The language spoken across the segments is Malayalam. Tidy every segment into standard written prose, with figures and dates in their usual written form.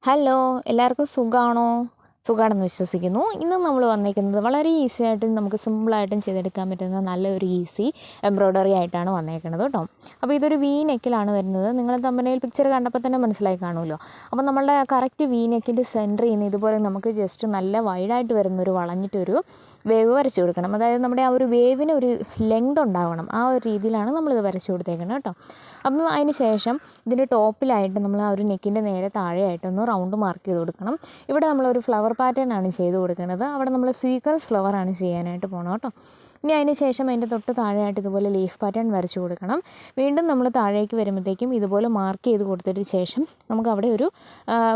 ഹലോ, എല്ലാവർക്കും സുഖമാണോ? സുഖമാണെന്ന് വിശ്വസിക്കുന്നു. ഇന്ന് നമ്മൾ വന്നേക്കുന്നത് വളരെ ഈസി ആയിട്ടും നമുക്ക് സിമ്പിളായിട്ടും ചെയ്തെടുക്കാൻ പറ്റുന്ന നല്ലൊരു ഈസി എംബ്രോയ്ഡറി ആയിട്ടാണ് വന്നേക്കുന്നത് കേട്ടോ. അപ്പോൾ ഇതൊരു വി നെക്കിലാണ് വരുന്നത്. നിങ്ങൾ തമ്പനയിൽ പിക്ചർ കണ്ടപ്പോൾ തന്നെ മനസ്സിലായി കാണുമല്ലോ. അപ്പോൾ നമ്മളുടെ കറക്റ്റ് വി നെക്കിൻ്റെ സെൻറ്ററിൽ നിന്ന് ഇതുപോലെ നമുക്ക് ജസ്റ്റ് നല്ല വൈഡായിട്ട് വരുന്നൊരു വളഞ്ഞിട്ടൊരു വേവ് വരച്ച് കൊടുക്കണം. അതായത് നമ്മുടെ ആ ഒരു വേവിന് ഒരു ലെങ്ത് ഉണ്ടാവണം. ആ ഒരു രീതിയിലാണ് നമ്മളിത് വരച്ച് കൊടുത്തേക്കുന്നത് കേട്ടോ. അപ്പം അതിന് ശേഷം ഇതിൻ്റെ ടോപ്പിലായിട്ട് നമ്മൾ ആ ഒരു നെക്കിൻ്റെ നേരെ താഴെയായിട്ടൊന്ന് റൗണ്ട് മാർക്ക് ചെയ്ത് കൊടുക്കണം. ഇവിടെ നമ്മളൊരു ഫ്ലവർ പാറ്റേൺ ആണ് ചെയ്ത് കൊടുക്കുന്നത്. അവിടെ നമ്മൾ സ്വീക്കൻസ് ഫ്ലവറാണ് ചെയ്യാനായിട്ട് പോകണം കേട്ടോ. ഇനി അതിന് ശേഷം അതിൻ്റെ തൊട്ട് താഴെയായിട്ട് ഇതുപോലെ ലീഫ് പാറ്റേൺ വരച്ച് കൊടുക്കണം. വീണ്ടും നമ്മൾ താഴേക്ക് വരുമ്പോഴത്തേക്കും ഇതുപോലെ മാർക്ക് ചെയ്ത് കൊടുത്തതിന് ശേഷം നമുക്ക് അവിടെ ഒരു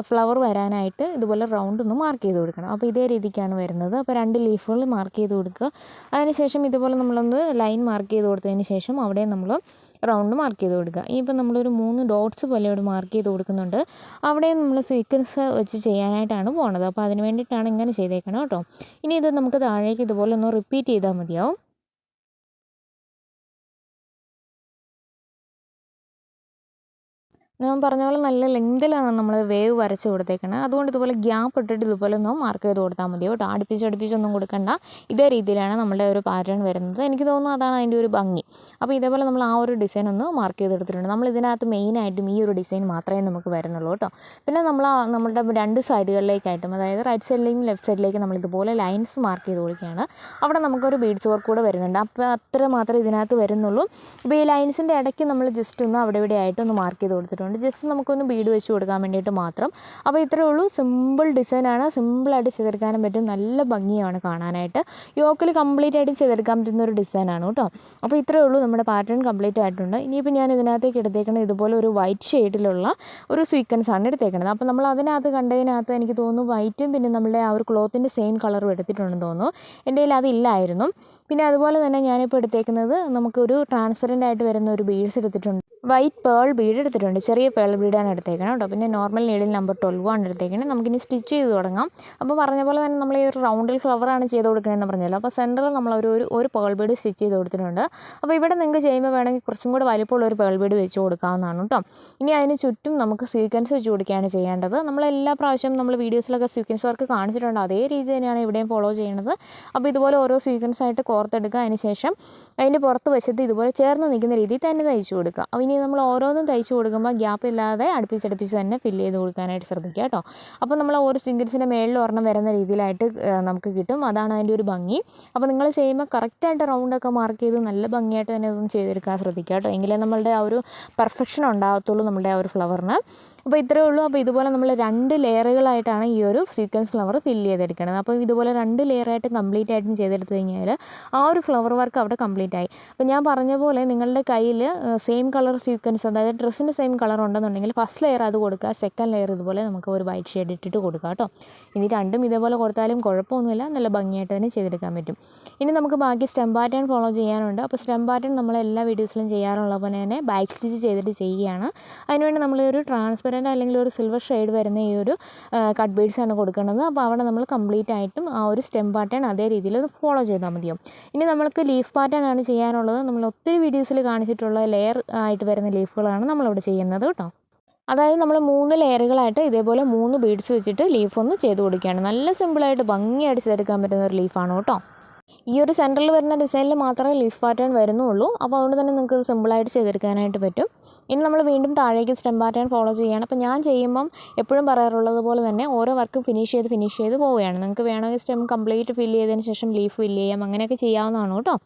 ഫ്ലവർ വരാനായിട്ട് ഇതുപോലെ റൗണ്ട് ഒന്ന് മാർക്ക് ചെയ്ത് കൊടുക്കണം. അപ്പോൾ ഇതേ രീതിക്കാണ് വരുന്നത്. അപ്പോൾ 2 ലീഫുകൾ മാർക്ക് ചെയ്ത് കൊടുക്കുക. അതിന് ശേഷം ഇതുപോലെ നമ്മളൊന്ന് ലൈൻ മാർക്ക് ചെയ്ത് കൊടുത്തതിന് ശേഷം അവിടെ നമ്മൾ റൗണ്ട് മാർക്ക് ചെയ്ത് കൊടുക്കുക. ഇനിയിപ്പോൾ നമ്മളൊരു 3 ഡോട്ട്സ് പോലെ അവിടെ മാർക്ക് ചെയ്ത് കൊടുക്കുന്നുണ്ട്. അവിടെ നമ്മൾ സ്വീക്വൻസ് വെച്ച് ചെയ്യാനായിട്ടാണ് പോണത്. അപ്പോൾ അതിന് വേണ്ടിയിട്ടാണ് ഇങ്ങനെ ചെയ്തേക്കണം കേട്ടോ. ഇനി ഇത് നമുക്ക് താഴേക്ക് ഇതുപോലെ ഒന്ന് റിപ്പീറ്റ് ചെയ്താൽ മതിയാവും. ഞാൻ പറഞ്ഞ പോലെ നല്ല ലെങ്തിലാണ് നമ്മൾ വേവ് വരച്ച് കൊടുത്തേക്കുന്നത്. അതുകൊണ്ട് ഇതുപോലെ ഗ്യാപ്പ് ഇട്ടിട്ട് ഇതുപോലെ ഒന്ന് മാർക്ക് ചെയ്ത് കൊടുത്താൽ മതി കേട്ടോ. അടുപ്പിച്ചൊന്നും കൊടുക്കണ്ട. ഇതേ രീതിയിലാണ് നമ്മളുടെ ഒരു പാറ്റേൺ വരുന്നത്. എനിക്ക് തോന്നുന്നു അതാണ് അതിൻ്റെ ഒരു ഭംഗി. അപ്പോൾ ഇതേപോലെ നമ്മൾ ആ ഒരു ഡിസൈൻ ഒന്ന് മാർക്ക് ചെയ്തെടുത്തിട്ടുണ്ട്. നമ്മൾ ഇതിനകത്ത് മെയിനായിട്ടും ഈ ഒരു ഡിസൈൻ മാത്രമേ നമുക്ക് വരുന്നുള്ളൂ കേട്ടോ. പിന്നെ നമ്മൾ നമ്മളുടെ 2 സൈഡുകളിലേക്കായിട്ടും, അതായത് റൈറ്റ് സൈഡിലേക്കും ലെഫ്റ്റ് സൈഡിലേക്കും നമ്മൾ ഇതുപോലെ ലൈൻസ് മാർക്ക് ചെയ്ത് കൊടുക്കുകയാണ്. അവിടെ നമുക്കൊരു ബീഡ്സ് വർക്ക് കൂടെ വരുന്നുണ്ട്. അപ്പോൾ അത്ര മാത്രമേ ഇതിനകത്ത് വരുന്നുള്ളൂ. അപ്പോൾ ഈ ലൈൻസിൻ്റെ ഇടയ്ക്ക് നമ്മൾ ജസ്റ്റ് ഒന്ന് അവിടെ ഇവിടെ ആയിട്ടൊന്ന് മാർക്ക് ചെയ്ത് കൊടുത്തിട്ടുണ്ട്. ജസ്റ്റ് നമുക്കൊന്ന് ബീഡ് വെച്ച് കൊടുക്കാൻ വേണ്ടിയിട്ട് മാത്രം. അപ്പോൾ ഇത്രയേ ഉള്ളൂ. സിമ്പിൾ ഡിസൈനാണ്. സിമ്പിളായിട്ട് ചെയ്തെടുക്കാനും പറ്റും. നല്ല ഭംഗിയാണ് കാണാനായിട്ട്. യോക്കിൽ കംപ്ലീറ്റ് ആയിട്ട് ചെയ്തെടുക്കാൻ പറ്റുന്ന ഒരു ഡിസൈനാണ് കേട്ടോ. അപ്പോൾ ഇത്രയേ ഉള്ളൂ. നമ്മുടെ പാറ്റേൺ കംപ്ലീറ്റ് ആയിട്ടുണ്ട്. ഇനിയിപ്പോൾ ഞാൻ ഇതിനകത്തേക്ക് എടുത്തേക്കുന്നത് ഇതുപോലെ ഒരു വൈറ്റ് ഷെയ്ഡിലുള്ള ഒരു സ്വീക്വൻസ് ആണ് എടുത്തേക്കുന്നത്. അപ്പോൾ നമ്മൾ അതിനകത്ത് കണ്ടതിനകത്ത് എനിക്ക് തോന്നുന്നു വൈറ്റും പിന്നെ നമ്മളുടെ ആ ഒരു ക്ലോത്തിൻ്റെ സെയിം കളറും എടുത്തിട്ടുണ്ടെന്ന് തോന്നുന്നു. എൻ്റെ കയ്യിൽ അതില്ലായിരുന്നു. പിന്നെ അതുപോലെ തന്നെ ഞാനിപ്പോൾ എടുത്തേക്കുന്നത് നമുക്കൊരു ട്രാൻസ്പെറൻ്റ് ആയിട്ട് വരുന്ന ഒരു ബീഡ്സ് എടുത്തിട്ടുണ്ട്. വൈറ്റ് പേൾ ബീഡ് എടുത്തിട്ടുണ്ട്. ചെറിയ പേൾ ബീഡാണ് എടുത്തേക്കണം കേട്ടോ. പിന്നെ നോർമൽ നീഡിൽ നമ്പർ 12 ആണ് എടുത്തേക്കുന്നത്. നമുക്കിനി സ്റ്റിച്ച് ചെയ്ത് തുടങ്ങാം. അപ്പോൾ പറഞ്ഞ പോലെ തന്നെ നമ്മൾ ഈ ഒരു റൗണ്ടിൽ ഫ്ലവറാണ് ചെയ്ത് കൊടുക്കണമെന്ന് പറഞ്ഞല്ലോ. അപ്പോൾ സെൻറ്ററിൽ നമ്മൾ ഒരു പേൾ ബീഡ് സ്റ്റിച്ച് ചെയ്ത് കൊടുത്തിട്ടുണ്ട്. അപ്പോൾ ഇവിടെ നിങ്ങൾക്ക് ചെയ്യുമ്പോൾ വേണമെങ്കിൽ കുറച്ചും കൂടെ വലിപ്പമുള്ള ഒരു പേൾ ബീഡ് വെച്ച് കൊടുക്കാവുന്നതാണ് കേട്ടോ. ഇനി അതിന് ചുറ്റും നമുക്ക് സ്വീക്വൻസ് വെച്ച് കൊടുക്കുകയാണ് ചെയ്യേണ്ടത്. നമ്മൾ എല്ലാ പ്രാവശ്യവും നമ്മൾ വീഡിയോസിലൊക്കെ സ്വീക്വൻസ് വർക്ക് കാണിച്ചിട്ടുണ്ട്. അതേ രീതി തന്നെയാണ് ഇവിടെയും ഫോളോ ചെയ്യുന്നത്. അപ്പോൾ ഇതുപോലെ ഓരോ സ്വീക്വൻസ് ആയിട്ട് കോർത്തെടുക്കുക. അതിന് ശേഷം അതിൻ്റെ പുറത്ത് വശത്ത് ഇതുപോലെ ചേർന്ന് നിൽക്കുന്ന രീതിയിൽ തന്നെ തയ്ച്ചു കൊടുക്കുക. അപ്പോൾ ഇനി നമ്മൾ ഓരോന്നും തയ്ച്ചു കൊടുക്കുമ്പോൾ ഗ്യാപ്പ് ഇല്ലാതെ അടുപ്പിച്ചടുപ്പിച്ച് തന്നെ ഫില്ല് ചെയ്ത് കൊടുക്കാനായിട്ട് ശ്രദ്ധിക്കുക കേട്ടോ. അപ്പോൾ നമ്മൾ ഓരോ സ്വീക്വൻസിൻ്റെ മേളിൽ ഒരെണ്ണം വരുന്ന രീതിയിലായിട്ട് നമുക്ക് കിട്ടും. അതാണ് അതിൻ്റെ ഒരു ഭംഗി. അപ്പോൾ നിങ്ങൾ ചെയ്യുമ്പോൾ കറക്റ്റായിട്ട് റൗണ്ടൊക്കെ മാർക്ക് ചെയ്ത് നല്ല ഭംഗിയായിട്ട് തന്നെ ഇതൊന്നും ചെയ്തെടുക്കാൻ ശ്രദ്ധിക്കുക കേട്ടോ. എങ്കിലേ നമ്മളുടെ ആ ഒരു പെർഫെക്ഷൻ ഉണ്ടാകത്തുള്ളൂ നമ്മളുടെ ആ ഒരു ഫ്ലവറിന്. അപ്പോൾ ഇത്രയേ ഉള്ളൂ. അപ്പോൾ ഇതുപോലെ നമ്മൾ 2 ലെയറുകളായിട്ടാണ് ഈ ഒരു സ്വീക്വൻസ് ഫ്ലവർ ഫില്ല് ചെയ്തെടുക്കുന്നത്. അപ്പോൾ ഇതുപോലെ 2 ലെയറായിട്ട് കംപ്ലീറ്റ് ആയിട്ടും ചെയ്തെടുത്ത് കഴിഞ്ഞാൽ ആ ഒരു ഫ്ലവർ വർക്ക് അവിടെ കംപ്ലീറ്റ് ആയി. അപ്പോൾ ഞാൻ പറഞ്ഞ പോലെ നിങ്ങളുടെ കയ്യിൽ സെയിം കളർ സ്വീക്വൻസ്, അതായത് ഡ്രസ്സിൻ്റെ സെയിം കളർ ഉണ്ടെന്നുണ്ടെങ്കിൽ ഫസ്റ്റ് ലെയർ അത് കൊടുക്കുക. സെക്കൻഡ് ലെയർ ഇതുപോലെ നമുക്ക് ഒരു വൈറ്റ് ഷെയ്ഡ് ഇട്ടിട്ട് കൊടുക്കുക കേട്ടോ. ഇനി രണ്ടും ഇതേപോലെ കൊടുത്താലും കുഴപ്പമൊന്നുമില്ല. നല്ല ഭംഗിയായിട്ട് തന്നെ ചെയ്തെടുക്കാൻ പറ്റും. ഇനി നമുക്ക് ബാക്കി സ്റ്റെം പാറ്റേൺ ഫോളോ ചെയ്യാനുണ്ട്. അപ്പോൾ സ്റ്റെം പാറ്റേൺ നമ്മൾ എല്ലാ വീഡിയോസിലും ചെയ്യാറുള്ള പോലെ തന്നെ ബാക്ക് സ്റ്റിച്ച് ചെയ്തിട്ട് ചെയ്യുകയാണ്. അതിനുവേണ്ടി നമ്മളൊരു ട്രാൻസ്പെറൻറ്റ് അല്ലെങ്കിൽ ഒരു സിൽവർ ഷെയ്ഡ് വരുന്ന ഈ ഒരു കട്ട് ബീഡ്സ് ആണ് കൊടുക്കുന്നത്. അപ്പോൾ അവിടെ നമ്മൾ കംപ്ലീറ്റ് ആയിട്ടും ആ ഒരു സ്റ്റെം പാറ്റേൺ അതേ രീതിയിൽ ഫോളോ ചെയ്താൽ മതിയോ. ഇനി നമ്മൾക്ക് ലീഫ് പാറ്റേൺ ആണ് ചെയ്യാനുള്ളത്. നമ്മൾ ഒത്തിരി വീഡിയോസിൽ കാണിച്ചിട്ടുള്ള ലെയർ ആയിട്ട് വരുന്ന ലീഫുകളാണ് നമ്മളിവിടെ ചെയ്യുന്നത് കേട്ടോ. അതായത് നമ്മൾ 3 ലെയറുകളായിട്ട് ഇതേപോലെ 3 ബീഡ്സ് വെച്ചിട്ട് ലീഫ് ഒന്ന് ചെയ്ത് കൊടുക്കുകയാണ്. നല്ല സിമ്പിളായിട്ട് ഭംഗിയായിട്ട് ചെയ്തെടുക്കാൻ പറ്റുന്ന ഒരു ലീഫാണ് കേട്ടോ. ഈ ഒരു സെൻറ്ററിൽ വരുന്ന ഡിസൈനിൽ മാത്രമേ ലീഫ് പാറ്റേൺ വരുന്നുള്ളൂ. അപ്പോൾ അതുകൊണ്ട് തന്നെ നിങ്ങൾക്ക് ഇത് സിമ്പിളായിട്ട് ചെയ്തെടുക്കാനായിട്ട് പറ്റും. ഇനി നമ്മൾ വീണ്ടും താഴേക്ക് സ്റ്റെം പാറ്റേൺ ഫോളോ ചെയ്യുകയാണ്. അപ്പോൾ ഞാൻ ചെയ്യുമ്പം എപ്പോഴും പറയാറുള്ളത് പോലെ തന്നെ ഓരോ വർക്കും ഫിനിഷ് ചെയ്ത് പോവുകയാണ്. നിങ്ങൾക്ക് വേണമെങ്കിൽ സ്റ്റെം കംപ്ലീറ്റ് ഫില്ല് ചെയ്തതിന് ശേഷം ലീഫ് ഫില്ല് ചെയ്യാം. അങ്ങനെയൊക്കെ ചെയ്യാവുന്നതാണ് കേട്ടോ.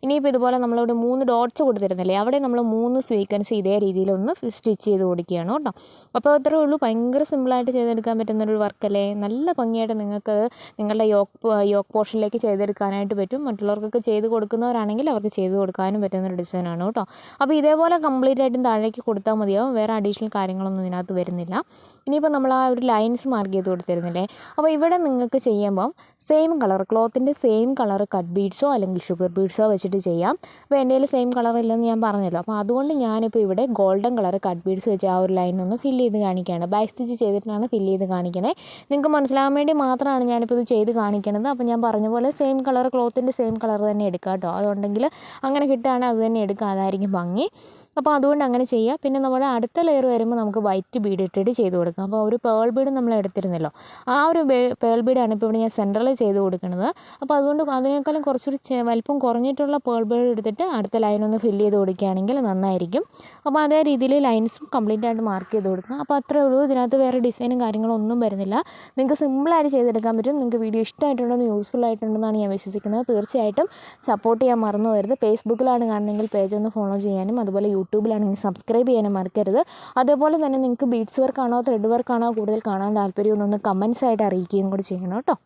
ഇനിയിപ്പോൾ ഇതുപോലെ നമ്മളിവിടെ 3 ഡോട്ട്സ് കൊടുത്തിരുന്നില്ലേ, അവിടെ നമ്മൾ 3 സ്വീക്വൻസ് ഇതേ രീതിയിലൊന്ന് സ്റ്റിച്ച് ചെയ്ത് കൊടുക്കുകയാണ് കേട്ടോ. അപ്പോൾ അത്രയേ ഉള്ളൂ. ഭയങ്കര സിമ്പിളായിട്ട് ചെയ്തെടുക്കാൻ പറ്റുന്നൊരു വർക്കല്ലേ. നല്ല ഭംഗിയായിട്ട് നിങ്ങൾക്ക് നിങ്ങളുടെ യോക്ക് പോർഷനിലേക്ക് ചെയ്തെടുക്കാനായിട്ട് പറ്റും. മറ്റുള്ളവർക്കൊക്കെ ചെയ്ത് കൊടുക്കുന്നവരാണെങ്കിൽ അവർക്ക് ചെയ്ത് കൊടുക്കാനും പറ്റുന്നൊരു ഡിസൈനാണ് കേട്ടോ. അപ്പോൾ ഇതേപോലെ കംപ്ലീറ്റ് ആയിട്ടും താഴേക്ക് കൊടുത്താൽ മതിയാവും. വേറെ അഡീഷണൽ കാര്യങ്ങളൊന്നും ഇതിനകത്ത് വരുന്നില്ല. ഇനിയിപ്പോൾ നമ്മൾ ആ ഒരു ലൈൻസ് മാർക്ക് ചെയ്ത് കൊടുത്തിരുന്നില്ലേ, അപ്പോൾ ഇവിടെ നിങ്ങൾക്ക് ചെയ്യുമ്പം സെയിം കളർ ക്ലോത്തിൻ്റെ സെയിം കളർ കട്ട് ബീഡ്സോ അല്ലെങ്കിൽ ഷുഗർ ബീഡ്സോ വെച്ചിട്ട് വെച്ചിട്ട് ചെയ്യാം. അപ്പോൾ എൻ്റെ കയ്യിൽ സെയിം കളറില്ലെന്ന് ഞാൻ പറഞ്ഞല്ലോ. അപ്പോൾ അതുകൊണ്ട് ഞാനിപ്പോൾ ഇവിടെ ഗോൾഡൻ കളർ കട്ട് ബീഡ്സ് വെച്ച് ആ ഒരു ലൈനൊന്ന് ഫില്ല് ചെയ്ത് കാണിക്കുകയാണ്. ബാക്ക് സ്റ്റിച്ച് ചെയ്തിട്ടാണ് ഫില്ല് ചെയ്ത് കാണിക്കണേ. നിങ്ങൾക്ക് മനസ്സിലാകാൻ വേണ്ടി മാത്രമാണ് ഞാനിപ്പോൾ ഇത് ചെയ്ത് കാണിക്കണത്. അപ്പോൾ ഞാൻ പറഞ്ഞ പോലെ സെയിം കളർ, ക്ലോത്തിൻ്റെ സെയിം കളർ തന്നെ എടുക്കുക കേട്ടോ. അതുണ്ടെങ്കിൽ അങ്ങനെ കിട്ടുകയാണെങ്കിൽ അത് തന്നെ എടുക്കുക, അതായിരിക്കും ഭംഗി. അപ്പോൾ അതുകൊണ്ട് അങ്ങനെ ചെയ്യുക. പിന്നെ നമ്മുടെ അടുത്ത ലെയർ വരുമ്പോൾ നമുക്ക് വൈറ്റ് ബീഡ് ഇട്ടിട്ട് ചെയ്ത് കൊടുക്കാം. അപ്പോൾ ഒരു പേൾ ബീഡ് നമ്മൾ എടുത്തിരുന്നല്ലോ, ആ ഒരു പേൾ ബീഡാണ് ഇപ്പോൾ ഇവിടെ ഞാൻ സെൻറ്ററിൽ ചെയ്ത് കൊടുക്കുന്നത്. അപ്പോൾ അതുകൊണ്ട് അതിനേക്കാളും കുറച്ചുകൂടി വലിപ്പം കുറഞ്ഞിട്ടുള്ള പേൾ ബീഡ് എടുത്തിട്ട് അടുത്ത ലൈനൊന്ന് ഫില്ല് ചെയ്ത് കൊടുക്കുകയാണെങ്കിൽ നന്നായിരിക്കും. അപ്പോൾ അതേ രീതിയിൽ ലൈൻസും കംപ്ലീറ്റ് ആയിട്ട് മാർക്ക് ചെയ്ത് കൊടുക്കുക. അപ്പോൾ അത്രേ ഉള്ളൂ. ഇതിനകത്ത് വേറെ ഡിസൈനും കാര്യങ്ങളും ഒന്നും വരുന്നില്ല. നിങ്ങൾക്ക് സിമ്പിളായിട്ട് ചെയ്തെടുക്കാൻ പറ്റും. നിങ്ങൾക്ക് വീഡിയോ ഇഷ്ടമായിട്ടുണ്ടെന്ന്, യൂസ്ഫുൾ ആയിട്ടുണ്ടെന്നാണ് ഞാൻ വിശ്വസിക്കുന്നത്. തീർച്ചയായിട്ടും സപ്പോർട്ട് ചെയ്യാൻ മറന്നു പോകരുത്. ഫേസ്ബുക്കിലാണ് കാണുന്നതെങ്കിൽ പേജ് ഒന്ന് ഫോളോ ചെയ്യാനും, അതുപോലെ യൂട്യൂബിലാണെങ്കിൽ സബ്സ്ക്രൈബ് ചെയ്യാനും മറക്കരുത്. അതേപോലെ തന്നെ നിങ്ങൾക്ക് ബീഡ്സ് വർക്കാണോ ത്രെഡ് വർക്കാണോ കൂടുതൽ കാണാൻ താല്പര്യം ഒന്ന് കമൻസ് ആയിട്ട് അറിയിക്കുകയും കൂടി ചെയ്യണം കേട്ടോ.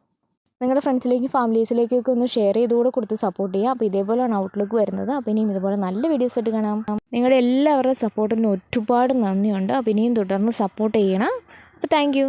നിങ്ങളുടെ ഫ്രണ്ട്സിലേക്കും ഫാമിലീസിലേക്കൊക്കെ ഒന്ന് ഷെയർ ചെയ്തുകൂടെ കൊടുത്ത് സപ്പോർട്ട് ചെയ്യുക. അപ്പോൾ ഇതേപോലെയാണ് ഔട്ട്ലുക്ക് വരുന്നത്. അപ്പോൾ ഇനിയും ഇതുപോലെ നല്ല വീഡിയോസ് ആയിട്ട് കാണാം. നിങ്ങളുടെ എല്ലാവരുടെയും സപ്പോർട്ടിന് ഒരുപാട് നന്ദിയുണ്ട്. അപ്പോൾ ഇനിയും തുടർന്ന് സപ്പോർട്ട് ചെയ്യണം. അപ്പോൾ താങ്ക്